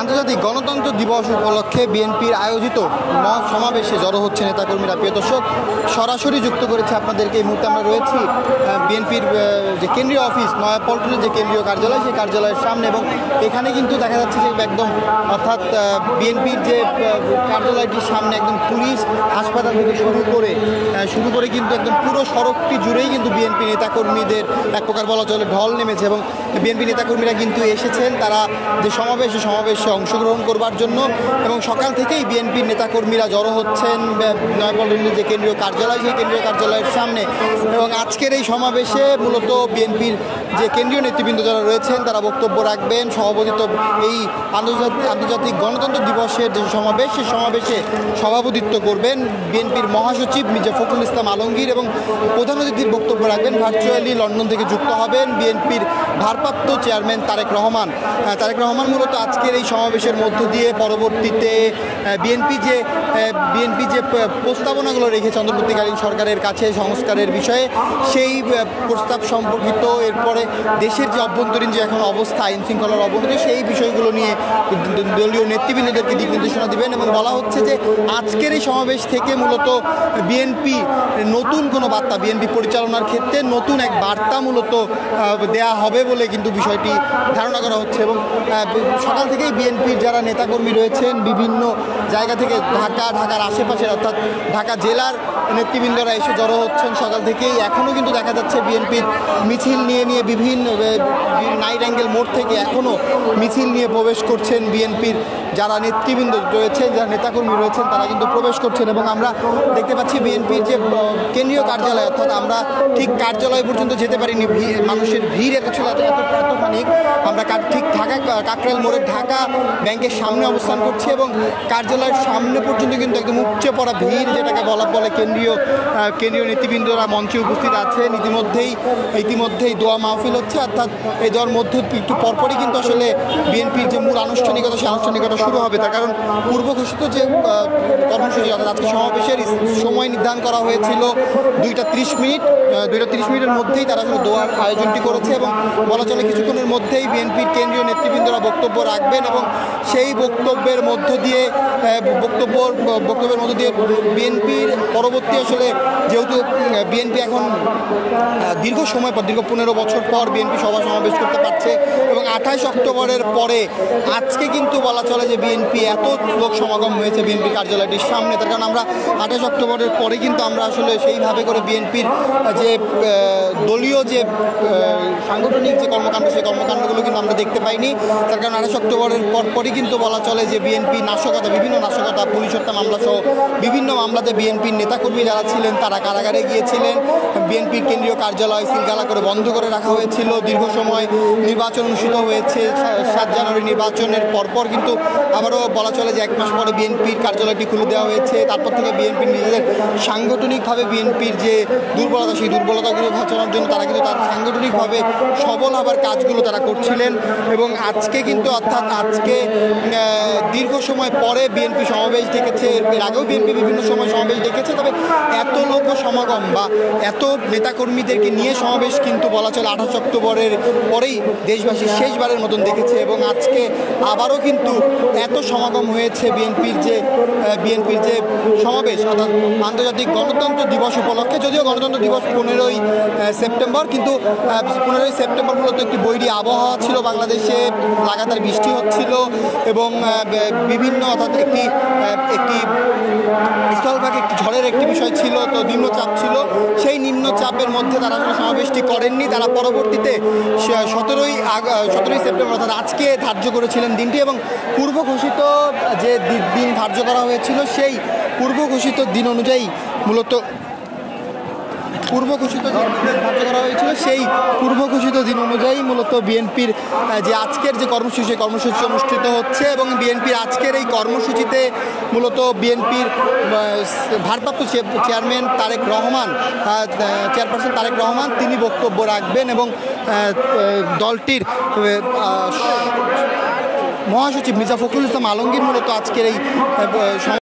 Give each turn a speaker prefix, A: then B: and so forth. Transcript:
A: আন্তর্জাতিক গণতন্ত্র দিবস উপলক্ষে বিএনপির আয়োজিত সমাবেশে জড়ো হচ্ছে নেতাকর্মীরা। প্রিয় দর্শক, সরাসরি যুক্ত করেছে আপনাদেরকে। এই মুহূর্তে আমরা রয়েছি বিএনপির যে কেন্দ্রীয় অফিস নয়াপল্টনের যে কেন্দ্রীয় কার্যালয়, সেই কার্যালয়ের সামনে, এবং এখানে কিন্তু দেখা যাচ্ছে যে একদম অর্থাৎ বিএনপির যে কার্যালয়টির সামনে একদম পুলিশ, হাসপাতাল থেকে শুরু করে কিন্তু একদম পুরো সড়কটি জুড়েই কিন্তু বিএনপি নেতাকর্মীদের এক প্রকার বলা চলে ঢল নেমেছে। এবং বিএনপি নেতাকর্মীরা কিন্তু এসেছেন তারা যে সমাবেশে অংশগ্রহণ করবার জন্য, এবং সকাল থেকেই বিএনপির নেতাকর্মীরা জড়ো হচ্ছেন নয়াপল্টনের যে কেন্দ্রীয় কার্যালয়, সেই কেন্দ্রীয় কার্যালয়ের সামনে। এবং আজকের এই সমাবেশে মূলত বিএনপির যে কেন্দ্রীয় নেতৃবৃন্দ যারা রয়েছেন তারা বক্তব্য রাখবেন। সভাপতিত্ব এই আন্তর্জাতিক গণতন্ত্র দিবসের যে সমাবেশ, সেই সমাবেশে সভাপতিত্ব করবেন বিএনপির মহাসচিব মির্জা ফখরুল ইসলাম আলমগীর, এবং প্রধান অতিথির বক্তব্য রাখবেন ভার্চুয়ালি লন্ডন থেকে যুক্ত হবেন বিএনপির ভারপ্রাপ্ত চেয়ারম্যান তারেক রহমান। মূলত আজকের এই সমাবেশের মধ্য দিয়ে পরবর্তীতে বিএনপি যে প্রস্তাবনাগুলো রেখেছে অন্তর্বর্তীকালীন সরকারের কাছে সংস্কারের বিষয়ে, সেই প্রস্তাব সম্পর্কিত, এরপরে দেশের যে অভ্যন্তরীণ যে এখন অবস্থা, আইন শৃঙ্খলার অবনতি, সেই বিষয়গুলো নিয়ে দলীয় নেতৃবৃন্দদেরকে দিক নির্দেশনা দিবেন। এবং বলা হচ্ছে যে আজকের এই সমাবেশ থেকে মূলত বিএনপি নতুন কোনো বার্তা, বিএনপি পরিচালনার ক্ষেত্রে নতুন এক বার্তা মূলত দেয়া হবে বলে কিন্তু বিষয়টি ধারণা করা হচ্ছে। এবং সকাল থেকেই বিএনপির যারা নেতাকর্মী রয়েছেন বিভিন্ন জায়গা থেকে, ঢাকার আশেপাশের অর্থাৎ ঢাকা জেলার নেতৃবৃন্দরা এসে জড়ো হচ্ছেন সকাল থেকেই। এখনও কিন্তু দেখা যাচ্ছে বিএনপির মিছিল নিয়ে বিভিন্ন নাইট অ্যাঙ্গেল মোড় থেকে এখনও মিছিল নিয়ে প্রবেশ করছেন বিএনপির যারা নেতৃবৃন্দ রয়েছেন, যারা নেতাকর্মী রয়েছেন, তারা কিন্তু প্রবেশ করছেন। এবং আমরা দেখতে পাচ্ছি বিএনপির যে কেন্দ্রীয় কার্যালয়, অর্থাৎ আমরা ঠিক কার্যালয় পর্যন্ত যেতে পারিনি, মানুষের ভিড় এত ছিল এতখানি। আমরা ঠিক ঢাকা কাকরাইল মোড়ের ঢাকা ব্যাংকের সামনে অবস্থান করছি, এবং কার্যালয়ের সামনে পর্যন্ত কিন্তু একদম উপচে পড়া ভিড়, যেটাকে বলে কেন্দ্রীয় নেতৃবৃন্দরা মঞ্চে উপস্থিত আছেন। ইতিমধ্যেই দোয়া মাহফিল হচ্ছে, অর্থাৎ এই দোয়ার মধ্যে একটু পরপরই কিন্তু আসলে বিএনপির যে মূল আনুষ্ঠানিকতা, সেই আনুষ্ঠানিকতা শুরু হবে। তার কারণ পূর্ব ঘোষিত যে কর্মসূচি, অর্থাৎ আজকে সমাবেশের সময় নির্ধারণ করা হয়েছিল 2টা 30 মিনিট। 2টা 30 মিনিটের মধ্যেই তারা আসলে দোয়ার আয়োজনটি করেছে, এবং বলা চলে কিছুক্ষণের মধ্যেই বিএনপির কেন্দ্রীয় নেতৃবৃন্দরা বক্তব্য রাখবেন। এবং সেই বক্তব্যের মধ্য দিয়ে বিএনপির পরবর্তী আসলে, যেহেতু বিএনপি এখন দীর্ঘ 15 বছর পর বিএনপি সমাবেশ করতে পারছে, এবং 28 অক্টোবরের পরে আজকে কিন্তু বলা চলে যে বিএনপি এত লোক সমাগম হয়েছে বিএনপি কার্যালয়টির সামনে। তার কারণ আমরা 28 অক্টোবরের পরে কিন্তু আমরা আসলে সেইভাবে করে বিএনপির যে দলীয় যে সাংগঠনিক যে কর্মকাণ্ড, সেই কর্মকাণ্ডগুলো কিন্তু আমরা দেখতে পাইনি। তার কারণ 28 অক্টোবরের পরপরই কিন্তু বলা চলে যে বিএনপি বিভিন্ন নাশকতা, পুলিশ হত্যা মামলা সহ বিভিন্ন মামলাতে বিএনপির নেতাকর্মী যারা ছিলেন তারা কারাগারে গিয়েছিলেন। বিএনপির কেন্দ্রীয় কার্যালয় সিলগালা করে বন্ধ করে রাখা হয়েছিল দীর্ঘ সময়। নির্বাচন অনুষ্ঠিত হয়েছে 7 জানুয়ারি নির্বাচনের পরপর, কিন্তু আবারও বলা চলে যে 1 মাস পরে বিএনপির কার্যালয়টি খুলে দেওয়া হয়েছে। তারপর থেকে বিএনপির নিজেদের সাংগঠনিকভাবে বিএনপির যে দুর্বলতা, সেই দুর্বলতাগুলো ঘোচানোর জন্য তারা কিন্তু তার সাংগঠনিকভাবে সবল হবার কাজগুলো তারা করছিলেন। এবং আজকে কিন্তু, অর্থাৎ আজকে দীর্ঘ সময় পরে বিএনপি সমাবেশ ডেকেছে। এর আগেও বিএনপি বিভিন্ন সময় সমাবেশ ডেকেছে, তবে এত লোক সমাগম বা এত নেতাকর্মীদেরকে নিয়ে সমাবেশ কিন্তু বলা চলে 28 অক্টোবরের পরেই দেশবাসী শেষবারের মতন দেখেছে। এবং আজকে আবারও কিন্তু এত সমাগম হয়েছে বিএনপির যে সমাবেশ, অর্থাৎ আন্তর্জাতিক গণতন্ত্র দিবস উপলক্ষে। যদিও গণতন্ত্র দিবস 15ই সেপ্টেম্বর, কিন্তু 15ই সেপ্টেম্বর মূলত একটি বৈরী আবহাওয়া ছিল বাংলাদেশে, লাগাতার বৃষ্টি হচ্ছিল, এবং বিভিন্ন, অর্থাৎ একটি স্থলভাগে একটি ঝড়ের একটি বিষয় ছিল, তো নিম্নচাপ ছিল। সেই নিম্নচাপের মধ্যে তারা আসলে সমাবেশটি করেননি। তারা পরবর্তীতে 17ই সেপ্টেম্বর, অর্থাৎ আজকে ধার্য করেছিলেন দিনটি, এবং পূর্ব ঘোষিত যে দিন ধার্য করা হয়েছিল, সেই পূর্ব ঘোষিত দিন অনুযায়ী মূলত বিএনপির যে আজকের যে কর্মসূচি অনুষ্ঠিত হচ্ছে। এবং বিএনপির আজকের এই কর্মসূচিতে মূলত বিএনপির ভারপ্রাপ্ত চেয়ারপারসন তারেক রহমান তিনি বক্তব্য রাখবেন, এবং দলটির মহাসচিব মির্জা ফখরুল ইসলাম আলমগীর মূলত আজকের এই